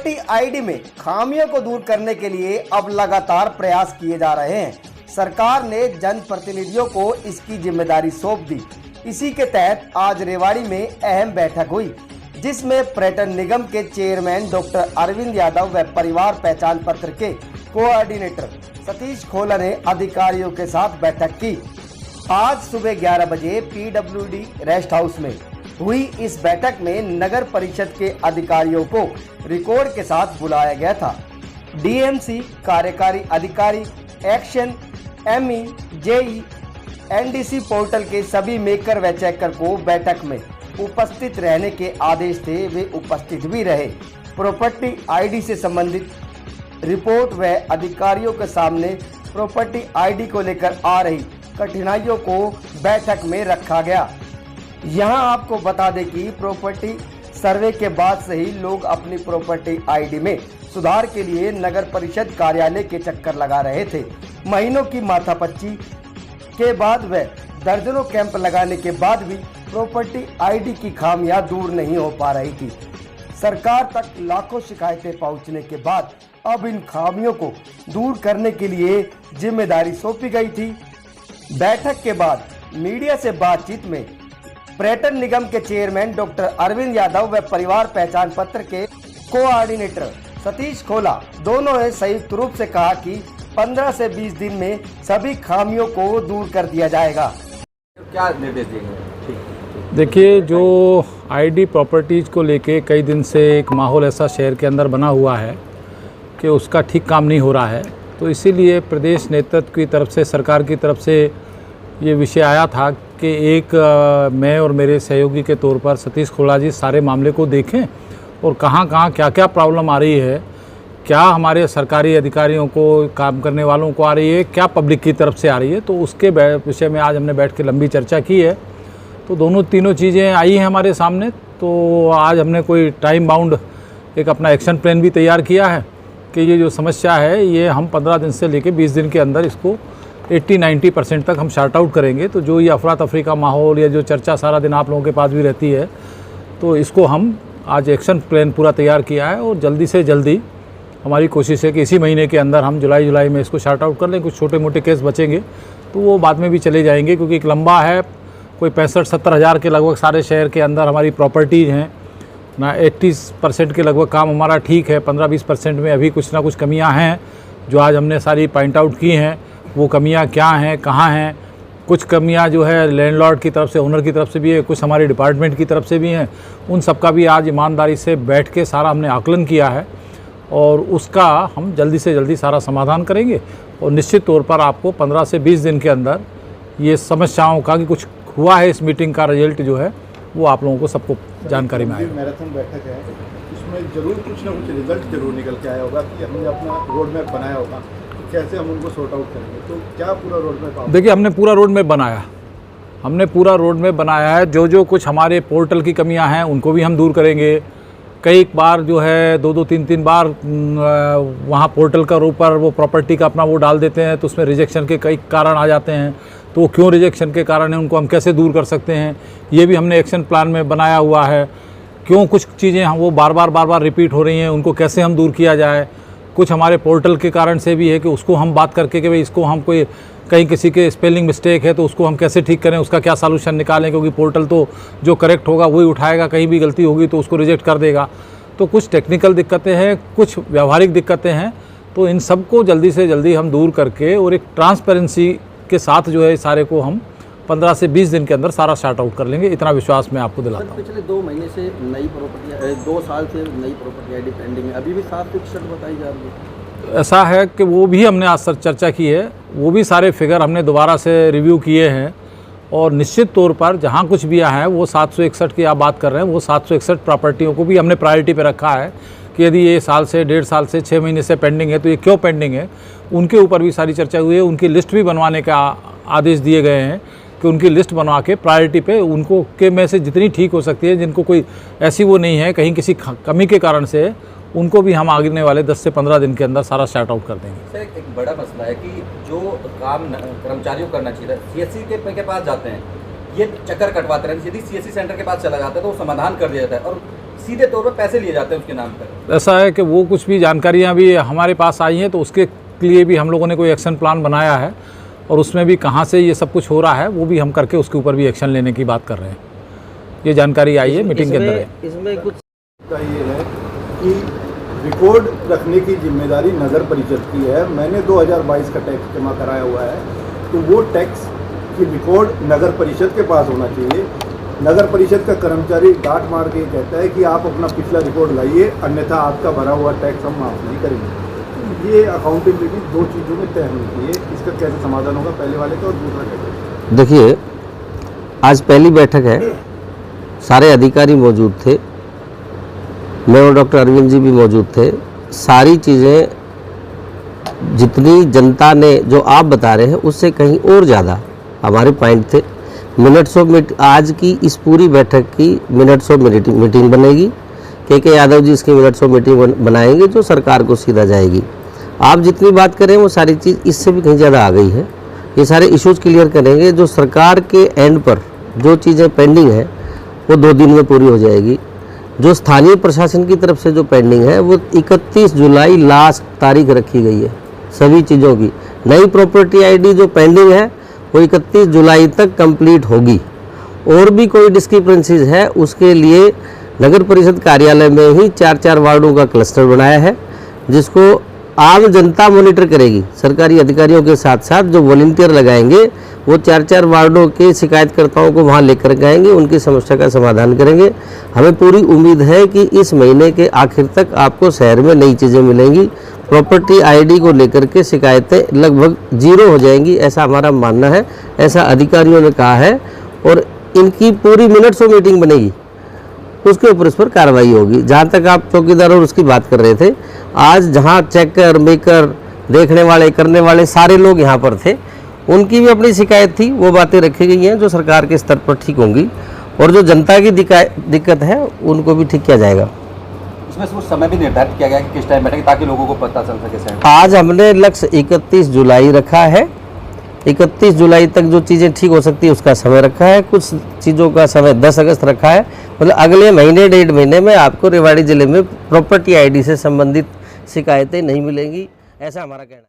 Property ID में खामियों को दूर करने के लिए अब लगातार प्रयास किए जा रहे हैं। सरकार ने जनप्रतिनिधियों को इसकी जिम्मेदारी सौंप दी। इसी के तहत आज रेवाड़ी में अहम बैठक हुई, जिसमें पर्यटन निगम के चेयरमैन डॉक्टर अरविंद यादव व परिवार पहचान पत्र के कोऑर्डिनेटर सतीश खोला ने अधिकारियों के साथ बैठक की। आज सुबह 11 बजे पीडब्ल्यूडी रेस्ट हाउस में हुई इस बैठक में नगर परिषद के अधिकारियों को रिकॉर्ड के साथ बुलाया गया था। डीएमसी, कार्यकारी अधिकारी, action, ME, JE, NDC portal के सभी मेकर व चेकर को बैठक में उपस्थित रहने के आदेश थे। वे उपस्थित भी रहे। प्रॉपर्टी आईडी से संबंधित रिपोर्ट व अधिकारियों के सामने प्रॉपर्टी आईडी को लेकर आ रही कठिनाइयों को बैठक में रखा गया। यहां आपको बता दें कि प्रॉपर्टी सर्वे के बाद से ही लोग अपनी प्रॉपर्टी आईडी में सुधार के लिए नगर परिषद कार्यालय के चक्कर लगा रहे थे। महीनों की माथापच्ची के बाद व दर्जनों कैंप लगाने के बाद भी प्रॉपर्टी आईडी की खामियां दूर नहीं हो पा रही थी। सरकार तक लाखों शिकायतें पहुंचने के बाद अब इन खामियों को दूर करने के लिए जिम्मेदारी सौंपी गई थी। बैठक के बाद मीडिया से बातचीत में पर्यटन निगम के चेयरमैन डॉक्टर अरविंद यादव व परिवार पहचान पत्र के कोऑर्डिनेटर सतीश खोला दोनों ने संयुक्त रूप से कहा कि 15 से 20 दिन में सभी खामियों को दूर कर दिया जाएगा। क्या निर्देश देंगे? देखिए, जो आईडी प्रॉपर्टीज़ को लेके कई दिन से एक माहौल ऐसा शहर के अंदर बना हुआ है कि उसका ठीक काम नहीं हो रहा है, तो इसीलिए प्रदेश नेतृत्व की तरफ से, सरकार की तरफ से ये विषय आया था कि मैं और मेरे सहयोगी के तौर पर सतीश खोला जी सारे मामले को देखें और कहाँ कहाँ क्या क्या प्रॉब्लम आ रही है, क्या हमारे सरकारी अधिकारियों को, काम करने वालों को आ रही है, क्या पब्लिक की तरफ से आ रही है। तो उसके विषय में आज हमने बैठ के लंबी चर्चा की है। तो तीनों चीज़ें आई हैं हमारे सामने। तो आज हमने कोई टाइम बाउंड एक अपना एक्शन प्लान भी तैयार किया है कि ये जो समस्या है ये हम 15 दिन से लेकर 20 दिन के अंदर इसको 80-90% तक हम शार्ट आउट करेंगे। तो जो ये अफरा तफरी का माहौल या जो चर्चा सारा दिन आप लोगों के पास भी रहती है, तो इसको हम आज एक्शन प्लान पूरा तैयार किया है और जल्दी से जल्दी हमारी कोशिश है कि इसी महीने के अंदर हम जुलाई में इसको शार्ट आउट कर लें। कुछ छोटे मोटे केस बचेंगे तो वो बाद में भी चले जाएंगे, क्योंकि एक लंबा है, कोई 65-70 हज़ार के लगभग सारे शहर के अंदर हमारी प्रॉपर्टीज़ हैं ना। 80% के लगभग काम हमारा ठीक है, 15-20% में अभी कुछ ना कुछ कमियां हैं जो आज हमने सारी पॉइंट आउट की हैं। वो कमियां क्या हैं, कहाँ हैं? कुछ कमियां जो है लैंडलॉर्ड की तरफ से, ओनर की तरफ से भी है, कुछ हमारे डिपार्टमेंट की तरफ से भी हैं। उन सब का भी आज ईमानदारी से बैठ के सारा हमने आकलन किया है और उसका हम जल्दी से जल्दी सारा समाधान करेंगे और निश्चित तौर पर आपको 15 से 20 दिन के अंदर ये समस्याओं का कि कुछ हुआ है इस मीटिंग का रिजल्ट जो है वो आप लोगों को सबको जानकारी में आएगा। मैराथन बैठक है, इसमें जरूर कुछ ना कुछ रिजल्ट जरूर निकल के आया होगा कि हमने अपना रोड मैप बनाया होगा, कैसे हम उनको सॉर्ट आउट करेंगे। तो क्या पूरा रोड मैप? देखिए, हमने पूरा रोड मैप बनाया, है। जो कुछ हमारे पोर्टल की कमियां हैं उनको भी हम दूर करेंगे। कई बार जो है 2-2, 3-3 बार वहाँ पोर्टल का ऊपर वो प्रॉपर्टी का अपना वो डाल देते हैं, तो उसमें रिजेक्शन के कई कारण आ जाते हैं। तो वो क्यों रिजेक्शन के कारण है, उनको हम कैसे दूर कर सकते हैं, ये भी हमने एक्शन प्लान में बनाया हुआ है। क्यों कुछ चीज़ें हम वो बार बार रिपीट हो रही हैं, उनको कैसे हम दूर किया जाए। कुछ हमारे पोर्टल के कारण से भी है कि उसको हम बात करके कि भाई इसको हम कोई कहीं किसी के स्पेलिंग मिस्टेक है तो उसको हम कैसे ठीक करें, उसका क्या सॉल्यूशन निकालें, क्योंकि पोर्टल तो जो करेक्ट होगा वही उठाएगा, कहीं भी गलती होगी तो उसको रिजेक्ट कर देगा। तो कुछ टेक्निकल दिक्कतें हैं, कुछ व्यावहारिक दिक्कतें हैं, तो इन सब को जल्दी से जल्दी हम दूर करके और एक ट्रांसपेरेंसी के साथ जो है सारे को हम 15 से 20 दिन के अंदर सारा शार्ट आउट कर लेंगे। इतना विश्वास मैं आपको दिलाता हूँ। पिछले 2 महीने से नई प्रॉपर्टी, 2 साल से नई प्रॉपर्टी आईडी पेंडिंग है, अभी भी 7% बताई जा रही है। ऐसा है कि वो भी हमने आज सर चर्चा की है, वो भी सारे फिगर हमने दोबारा से रिव्यू किए हैं और निश्चित तौर पर जहाँ कुछ भी आया है वो 761 की आप बात कर रहे हैं, वो 761 प्रॉपर्टियों को भी हमने प्रायोरिटी पे रखा है कि यदि ये साल से, 1.5 साल से, 6 महीने से पेंडिंग है तो ये क्यों पेंडिंग है, उनके ऊपर भी सारी चर्चा हुई है। उनकी लिस्ट भी बनवाने का आदेश दिए गए हैं कि उनकी लिस्ट बनवा के प्रायोरिटी पे उनको के में से जितनी ठीक हो सकती है, जिनको कोई ऐसी वो नहीं है कहीं किसी कमी के कारण से, उनको भी हम आगने वाले 10 से 15 दिन के अंदर सारा शार्ट आउट कर देंगे। सर, एक बड़ा मसला है कि जो काम कर्मचारियों करना चाहिए, सीएससी के पास जाते हैं, ये चक्कर कटवाते रहते हैं। यदि सीएससी सेंटर के पास चला जाता है तो वो समाधान कर दिया जाता है और सीधे तौर पर पैसे लिए जाते हैं उसके नाम पर। ऐसा है कि वो कुछ भी जानकारियाँ भी हमारे पास आई हैं, तो उसके लिए भी हम लोगों ने कोई एक्शन प्लान बनाया है और उसमें भी कहाँ से ये सब कुछ हो रहा है वो भी हम करके उसके ऊपर भी एक्शन लेने की बात कर ररहे हैं। ये जानकारी आई है मीटिंग के अंदर है। इसमें कुछ का ये है कि रिकॉर्ड रखने की जिम्मेदारी नगर परिषद की है। मैंने 2022 का टैक्स जमा कराया हुआ है, तो वो टैक्स की रिकॉर्ड नगर परिषद के पास होना चाहिए। नगर परिषद का कर्मचारी डांट मार के कहता है कि आप अपना पिछला रिकॉर्ड लाइए, अन्यथा आपका भरा हुआ टैक्स हम माफ़ नहीं करेंगे। ये अकाउंटेबिलिटी दो चीज़ों में तय होनी चाहिए। इसका कैसे समाधान होगा, पहले वाले का और दूसरा कैसे? देखिए, आज पहली बैठक है, सारे अधिकारी मौजूद थे, मैं और डॉक्टर अरविंद जी भी मौजूद थे। सारी चीज़ें जितनी जनता ने जो आप बता रहे हैं उससे कहीं और ज़्यादा हमारे पॉइंट थे। मिनट्स ऑफ आज की इस पूरी बैठक की मिनट्स ऑफ मीटिंग बनेगी। के यादव जी इसकी मिनट्स ऑफ मीटिंग बनाएंगे जो सरकार को सीधा जाएगी। आप जितनी बात करें वो सारी चीज़ इससे भी कहीं ज़्यादा आ गई है। ये सारे इश्यूज़ क्लियर करेंगे। जो सरकार के एंड पर जो चीज़ें पेंडिंग है वो 2 दिन में पूरी हो जाएगी। जो स्थानीय प्रशासन की तरफ से जो पेंडिंग है वो 31 जुलाई लास्ट तारीख रखी गई है सभी चीज़ों की। नई प्रॉपर्टी आईडी जो पेंडिंग है वो 31 जुलाई तक कंप्लीट होगी। और भी कोई डिस्क्रिपेंसीज है उसके लिए नगर परिषद कार्यालय में ही 4-4 वार्डों का क्लस्टर बनाया है, जिसको आम जनता मॉनिटर करेगी। सरकारी अधिकारियों के साथ साथ जो वॉलंटियर लगाएंगे वो 4-4 वार्डों के शिकायतकर्ताओं को वहां लेकर जाएंगे, उनकी समस्या का समाधान करेंगे। हमें पूरी उम्मीद है कि इस महीने के आखिर तक आपको शहर में नई चीज़ें मिलेंगी। प्रॉपर्टी आईडी को लेकर के शिकायतें लगभग 0 हो जाएंगी, ऐसा हमारा मानना है, ऐसा अधिकारियों ने कहा है। और इनकी पूरी मिनट्स ऑफ मीटिंग बनेगी, उसके ऊपर इस पर कार्रवाई होगी। जहाँ तक आप चौकीदार और उसकी बात कर रहे थे, आज जहाँ चेकर मेकर देखने वाले करने वाले सारे लोग यहाँ पर थे, उनकी भी अपनी शिकायत थी, वो बातें रखी गई हैं जो सरकार के स्तर पर ठीक होंगी। और जो जनता की दिक्कत है उनको भी ठीक किया जाएगा। इसमें कुछ समय भी निर्धारित किया गया कि किस टाइम बैठेगी ताकि लोगों को पता चल सके सर। आज हमने लक्ष्य 31 जुलाई रखा है। 31 जुलाई तक जो चीज़ें ठीक हो सकती है उसका समय रखा है। कुछ चीज़ों का समय 10 अगस्त रखा है। मतलब अगले महीने 1.5 महीने में आपको रेवाड़ी ज़िले में प्रॉपर्टी आईडी से संबंधित शिकायतें नहीं मिलेंगी, ऐसा हमारा कहना है।